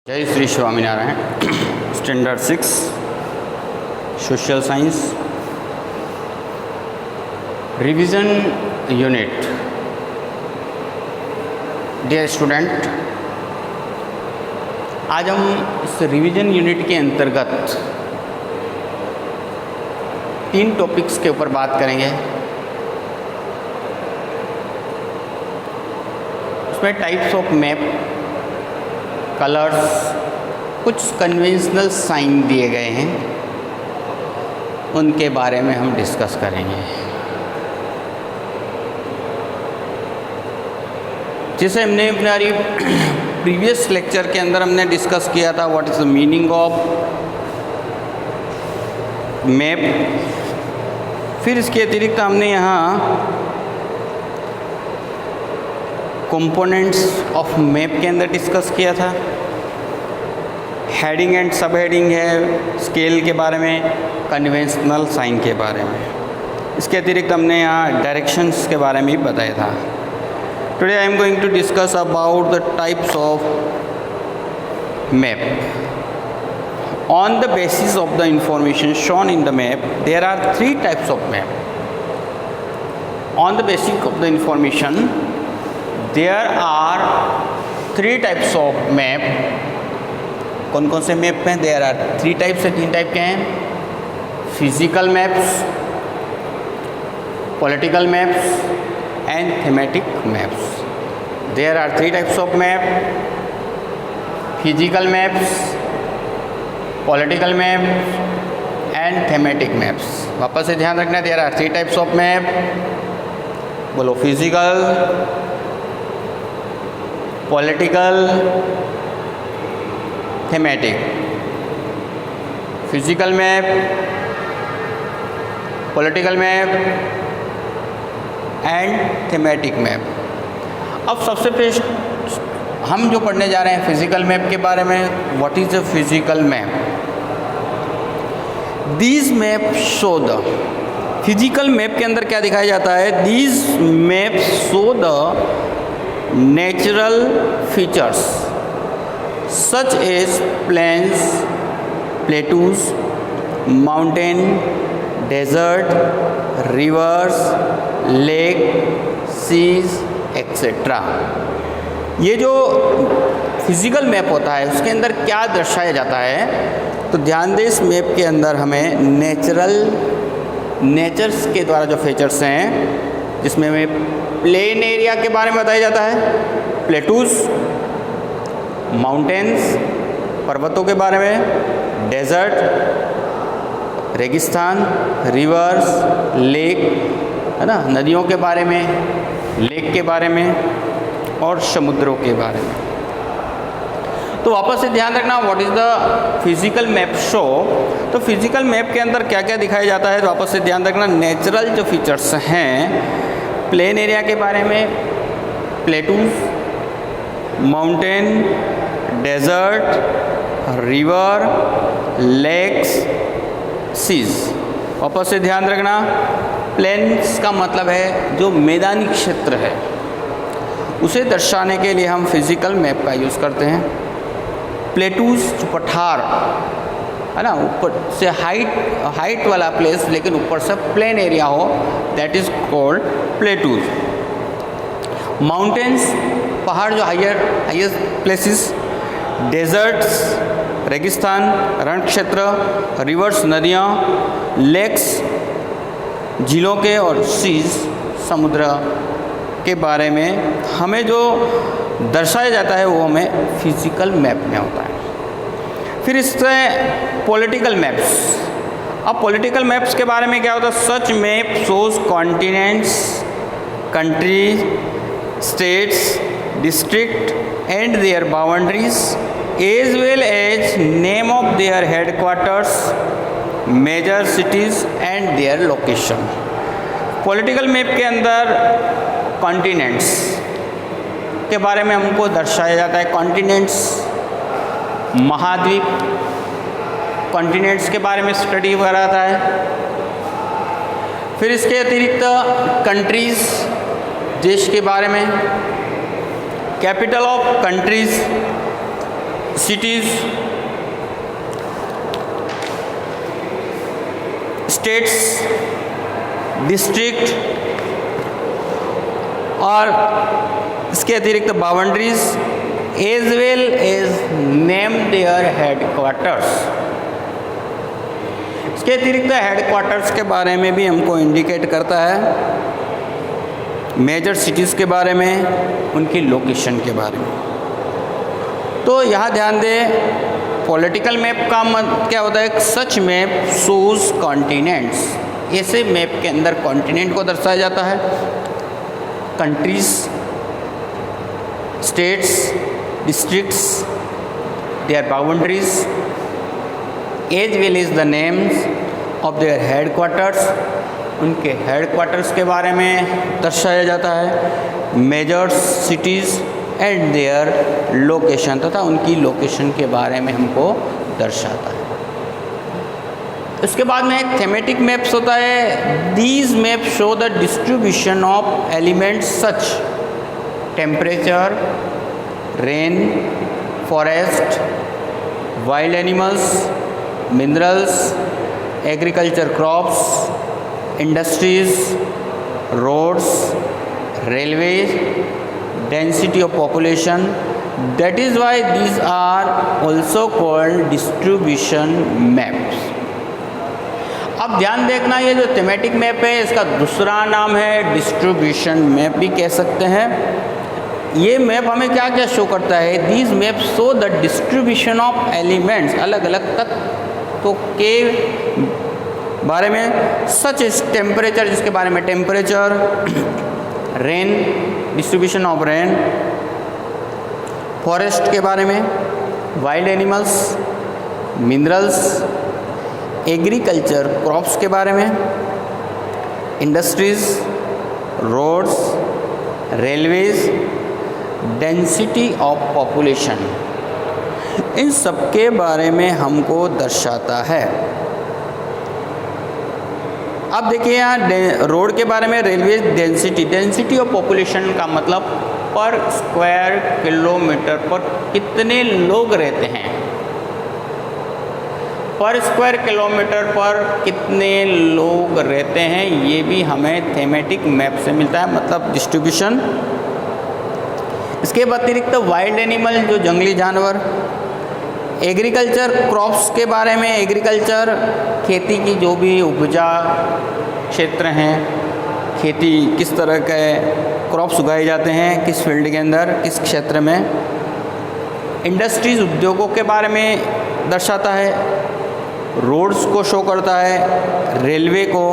जय Shri Swaminarayan. Standard 6 social science revision unit. Dear student, आज हम इस रिवीजन यूनिट के अंतर्गत 3 टॉपिक्स के ऊपर बात करेंगे। उसमें टाइप्स ऑफ मैप, कलर्स, कुछ कन्वेंशनल साइन दिए गए हैं, उनके बारे में हम डिस्कस करेंगे। जैसे हमने अपनी प्रीवियस लेक्चर के अंदर हमने डिस्कस किया था what is the meaning of map. फिर इसके अतिरिक्त हमने यहाँ कंपोनेंट्स ऑफ मैप के अंदर डिस्कस किया था। हेडिंग एंड सब हेडिंग है, स्केल के बारे में, कन्वेंशनल साइन के बारे में। इसके अतिरिक्त हमने यहाँ डायरेक्शंस के बारे में भी बताया था। Today I am going to discuss about the types of map. On the basis of the information shown in the map there are 3 types of map. On the basis of the information there are 3 types of map. कौन कौन से map हैं? There are 3 types है, 3 type के हैं। Physical maps, political maps and thematic maps. There are 3 types of map: physical maps, political maps and thematic maps. वापस से ध्यान रखना, there are 3 types of map. बोलो, physical, political, thematic. Physical map, political map and thematic map. अब सबसे पहले हम जो पढ़ने जा रहे हैं फिजिकल मैप के बारे में। What is a physical map? These map show the, physical map के अंदर क्या दिखाया जाता है? These map show the natural features such as plains, plateaus, mountain, desert, rivers, lake, seas, etc. ये जो फिजिकल मैप होता है उसके अंदर क्या दर्शाया जाता है? तो ध्यान दें, इस मैप के अंदर हमें नेचर्स के द्वारा जो फीचर्स हैं, जिसमें हमें प्लेन एरिया के बारे में बताया जाता है, प्लेटूज, माउंटेन्स, पर्वतों के बारे में, डेजर्ट, रेगिस्तान, रिवर्स, लेक, है ना, नदियों के बारे में, लेक के बारे में और समुद्रों के बारे में। तो वापस से ध्यान रखना, what is the physical map show. तो फिजिकल मैप के अंदर क्या क्या दिखाया जाता है? तो वापस से ध्यान रखना, नेचुरल जो फीचर्स हैं, प्लेन एरिया के बारे में, plateaus, mountain, desert, river, lakes, seas. वापस से ध्यान रखना, प्लेन्स का मतलब है जो मैदानी क्षेत्र है, उसे दर्शाने के लिए हम फिजिकल मैप का यूज़ करते हैं। प्लेटूज जो पठार है ना, ऊपर से हाइट वाला प्लेस लेकिन ऊपर से प्लेन एरिया हो, that is called plateaus. Mountains, पहाड़ जो हाईएस्ट प्लेसेस, डेजर्ट्स, रेगिस्तान, रण क्षेत्र, रिवर्स, नदियाँ, लेक्स, झीलों के, और सीज, समुद्र के बारे में हमें जो दर्शाया जाता है वो हमें फिजिकल मैप में होता है। फिर इससे पॉलिटिकल मैप्स। अब पॉलिटिकल मैप्स के बारे में क्या होता है? Such map shows continents, country, states, district and their boundaries as well as name of their headquarters, major cities and their location. Political map के अंदर कॉन्टिनेंट्स के बारे में हमको दर्शाया जाता है। कॉन्टिनेंट्स, महाद्वीप, कॉन्टिनेंट्स के बारे में स्टडी कराता है। फिर इसके अतिरिक्त कंट्रीज़, देश के बारे में, capital of countries, cities, states, district और इसके अतिरिक्त boundaries as well as name their headquarters. इसके अतिरिक्त हेडक्वार्टर्स के बारे में भी हमको इंडिकेट करता है, मेजर सिटीज़ के बारे में, उनकी लोकेशन के बारे में। तो यहाँ ध्यान दें, पॉलिटिकल मैप का क्या होता है, सच मैप शोज कॉन्टिनेंट्स। ऐसे मैप के अंदर कॉन्टिनेंट को दर्शाया जाता है, countries, states, districts, their boundaries as well is the names of their headquarters, उनके हेडक्वार्टर्स के बारे में दर्शाया जाता है, major cities and their location, तथा उनकी लोकेशन के बारे में हमको दर्शाता है। इसके बाद में एक थेमेटिक मैप्स होता है। These map show the distribution of elements such temperature, rain, forest, wild animals, minerals, agriculture crops, industries, roads, railways, density of population. That is why these are also called distribution maps. अब ध्यान देखना, ये जो thematic map है इसका दूसरा नाम है डिस्ट्रीब्यूशन मैप भी कह सकते हैं। ये मैप हमें क्या क्या शो करता है, these map show the distribution of elements, अलग अलग तत्वों के बारे में, सच इज टेम्परेचर, जिसके बारे में temperature, rain, distribution of rain, forest के बारे में, wild animals, minerals, agriculture crops के बारे में, industries, roads, railways, density of population, इन सब के बारे में हमको दर्शाता है। अब देखिए यहाँ रोड के बारे में, रेलवे डेंसिटी ऑफ पॉपुलेशन का मतलब पर स्क्वायर किलोमीटर पर कितने लोग रहते हैं, पर स्क्वायर किलोमीटर पर कितने लोग रहते हैं, ये भी हमें थीमेटिक मैप से मिलता है, मतलब डिस्ट्रीब्यूशन। इसके अतिरिक्त वाइल्ड एनिमल, जो जंगली जानवर, एग्रीकल्चर क्रॉप्स के बारे में, एग्रीकल्चर खेती की जो भी उपजा क्षेत्र हैं, खेती किस तरह के क्रॉप्स उगाए जाते हैं, किस फील्ड के अंदर, किस क्षेत्र में, इंडस्ट्रीज उद्योगों के बारे में दर्शाता है, रोड्स को शो करता है, रेलवे को।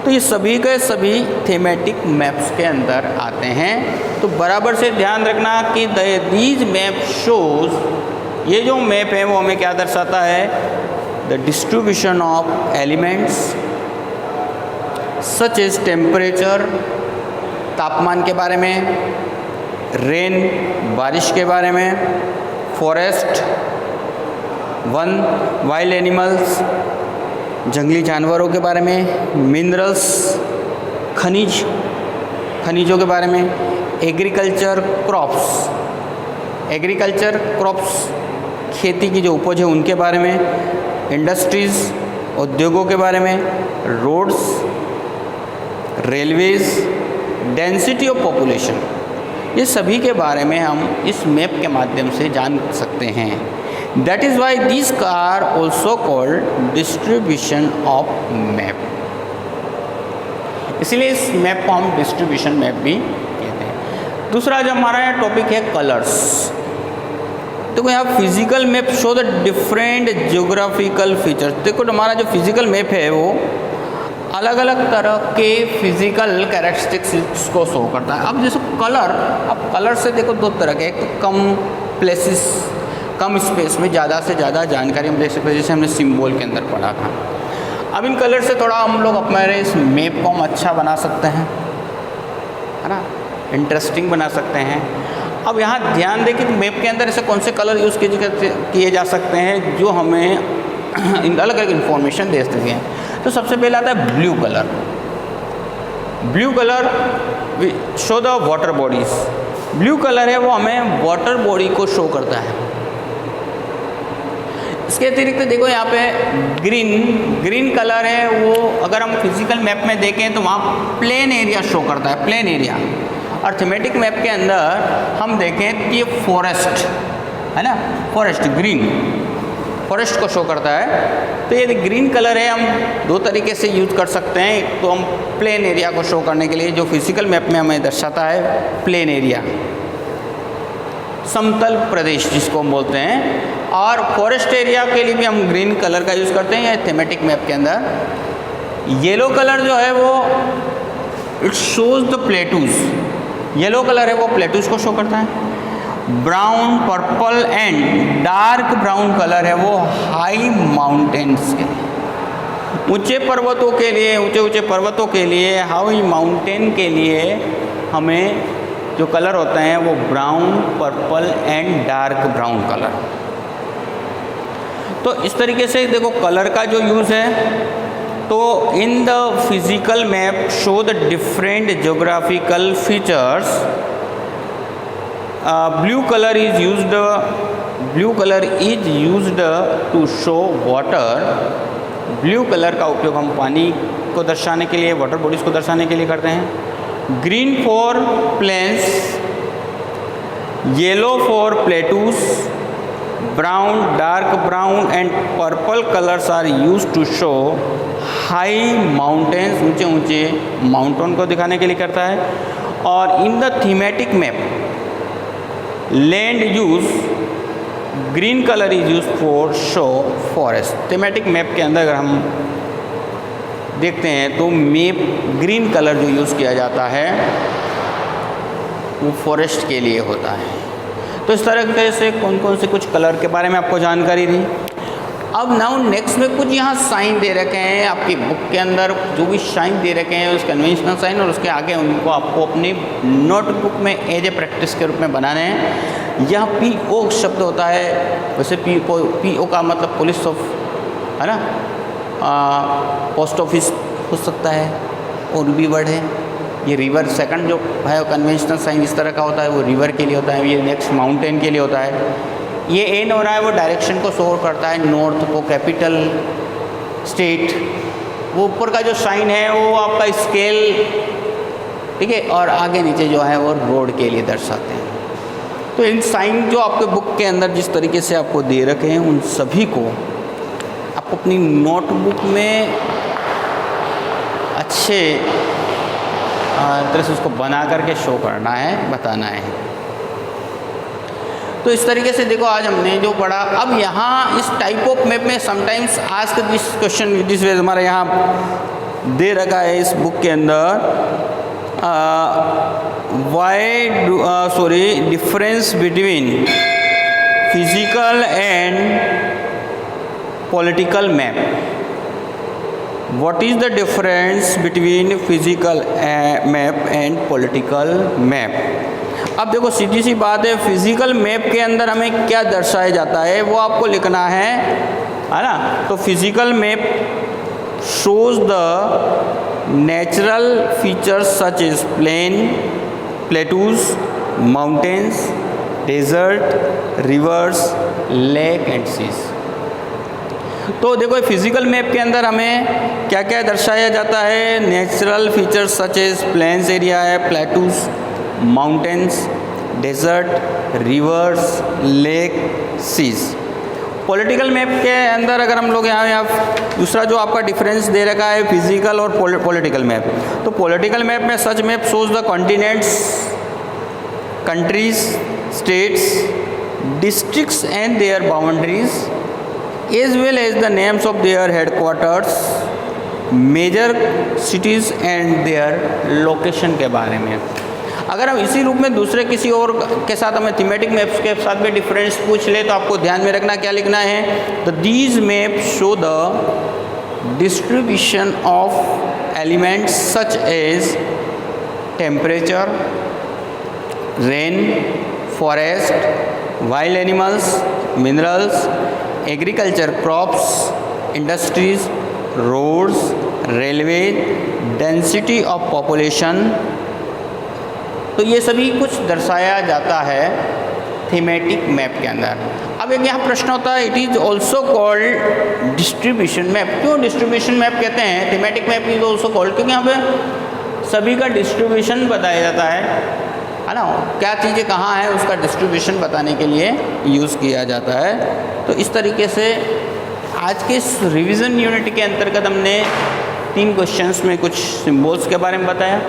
तो ये सभी के सभी थीमेटिक मैप्स के अंदर आते हैं। तो बराबर से ध्यान रखना कि दीज मैप शोज, ये जो मैप है वो हमें क्या दर्शाता है, the distribution of elements such as temperature, तापमान के बारे में, रेन, बारिश के बारे में, फॉरेस्ट, वन, वाइल्ड एनिमल्स, जंगली जानवरों के बारे में, मिनरल्स, खनिजों के बारे में, एग्रीकल्चर क्रॉप्स खेती की जो उपज है उनके बारे में, इंडस्ट्रीज़ उद्योगों के बारे में, roads, railways, density of population, ये सभी के बारे में हम इस मैप के माध्यम से जान सकते हैं। That is why this are also called distribution of map. इसलिए इस मैप को हम डिस्ट्रीब्यूशन मैप भी कहते हैं। दूसरा जो हमारा टॉपिक है कलर्स। देखो यहाँ physical map show the different geographical features. देखो हमारा जो फिजिकल मैप है वो अलग अलग तरह के फिजिकल कैरेक्टरिस्टिक्स को शो करता है। अब जैसे कलर, अब कलर से देखो दो तरह के, एक तो कम प्लेसेस, कम स्पेस में ज़्यादा से ज़्यादा जानकारी हम देख सकते हैं, जैसे हमने सिंबल के अंदर पढ़ा था। अब इन कलर से थोड़ा हम लोग अपने इस मैप को हम अच्छा बना सकते हैं, है ना, इंटरेस्टिंग बना सकते हैं। अब यहाँ ध्यान दें कि मैप के अंदर ऐसे कौन से कलर यूज़ किए जा सकते हैं जो हमें अलग अलग इन्फॉर्मेशन दे सकते हैं। तो सबसे पहला आता है blue colour. Blue colour show the water bodies. Blue colour है वो हमें वाटर बॉडी को शो करता है। इसके अतिरिक्त देखो यहाँ पे ग्रीन कलर है, वो अगर हम फिजिकल मैप में देखें तो वहाँ प्लेन एरिया शो करता है, प्लेन एरिया। और थीमेटिक मैप के अंदर हम देखें कि ये फॉरेस्ट है ना, फॉरेस्ट ग्रीन फॉरेस्ट को शो करता है। तो ये ग्रीन कलर है, हम दो तरीके से यूज कर सकते हैं। एक तो हम प्लेन एरिया को शो करने के लिए, जो फिजिकल मैप में हमें दर्शाता है प्लेन एरिया, समतल प्रदेश जिसको हम बोलते हैं। और फॉरेस्ट एरिया के लिए भी हम ग्रीन कलर का यूज़ करते हैं या थीमेटिक मैप के अंदर। येलो कलर जो है वो it shows the plateaus, yellow colour है वो प्लेटूज को शो करता है। Brown, purple and dark brown colour है वो हाई माउंटेन्स के लिए, ऊंचे पर्वतों के लिए, ऊंचे पर्वतों के लिए, हाई माउंटेन के लिए हमें जो कलर होते हैं वो brown, purple and dark brown colour. तो इस तरीके से देखो कलर का जो यूज़ है, तो in the physical map show the different geographical features. Blue colour is used to show water. Blue colour का उपयोग हम पानी को दर्शाने के लिए, वाटर बॉडीज़ को दर्शाने के लिए करते हैं। Green for plains, yellow for plateaus, brown, dark brown and purple colours are used to show high mountains, ऊंचे माउंटेन को दिखाने के लिए करता है। और in the thematic map land use, green colour is use for show forest. Thematic map के अंदर अगर हम देखते हैं तो मैप ग्रीन कलर जो यूज़ किया जाता है वो फॉरेस्ट के लिए होता है। तो इस तरह से कौन कौन से कुछ कलर के बारे में आपको जानकारी दी। अब नाउ नेक्स्ट में कुछ यहाँ साइन दे रखे हैं आपकी बुक के अंदर, जो भी साइन दे रखे हैं उस कन्वेंशनल साइन, और उसके आगे उनको आपको अपनी नोटबुक में एज ए प्रैक्टिस के रूप में बनाने हैं। यहाँ PO शब्द होता है, वैसे PO का मतलब पुलिस ऑफ है ना, पोस्ट ऑफिस हो सकता है, और भी वर्ड है। ये रिवर सेकंड जो है कन्वेंशनल साइन इस तरह का होता है, वो रिवर के लिए होता है। ये नेक्स्ट माउंटेन के लिए होता है। ये एन हो रहा है वो डायरेक्शन को शो करता है, नॉर्थ को, कैपिटल, स्टेट। वो ऊपर का जो साइन है वो आपका स्केल, ठीक है, और आगे नीचे जो है वो रोड के लिए दर्शाते हैं। तो इन साइन जो आपके बुक के अंदर जिस तरीके से आपको दे रखे हैं उन सभी को आपको अपनी नोटबुक में अच्छे तरह से उसको बना करके शो करना है, बताना है। तो इस तरीके से देखो आज हमने जो पढ़ा। अब यहाँ इस टाइप ऑफ मैप में sometimes ask this question this way, हमारे यहाँ दे रखा है इस बुक के अंदर, difference between physical and political map. What is the difference between physical map and political map. अब देखो सीधी सी बात है, फिजिकल मैप के अंदर हमें क्या दर्शाया जाता है वो आपको लिखना है ना। तो physical map shows the natural features such as plain, plateaus, mountains, desert, rivers, lake and seas. तो देखो फिजिकल मैप के अंदर हमें क्या क्या दर्शाया जाता है। Natural features such as plains area है, plateaus, mountains, desert, rivers, lake, seas. Political map के अंदर अगर हम लोग यहाँ दूसरा जो आपका डिफरेंस दे रखा है फिजिकल और पॉलिटिकल मैप, तो पॉलिटिकल मैप में such map shows the continents, countries, states, districts and their boundaries as well as the names of their headquarters, major cities and their location के बारे में। अगर हम इसी रूप में दूसरे किसी और के साथ हमें थीमेटिक मैप्स के साथ में डिफरेंस पूछ ले तो आपको ध्यान में रखना क्या लिखना है। तो these map show the distribution of elements such as temperature, rain, forest, wild animals, minerals, agriculture, crops, industries, roads, railway, density of population. तो ये सभी कुछ दर्शाया जाता है थीमेटिक मैप के अंदर। अब एक यहाँ प्रश्न होता है, it is also called distribution map. क्यों डिस्ट्रीब्यूशन मैप कहते हैं? Thematic map is also called, क्योंकि यहाँ पे सभी का डिस्ट्रीब्यूशन बताया जाता है ना, क्या चीज़ें कहाँ हैं उसका डिस्ट्रीब्यूशन बताने के लिए यूज़ किया जाता है। तो इस तरीके से आज के इस रिवीजन यूनिट के अंतर्गत हमने 3 क्वेश्चंस में कुछ सिंबल्स के बारे में बताया,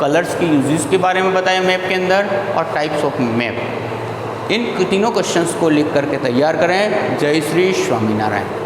कलर्स की यूजेस के बारे में बताया मैप के अंदर, और टाइप्स ऑफ मैप। इन तीनों क्वेश्चंस को लिख करके तैयार करें। जय श्री स्वामीनारायण।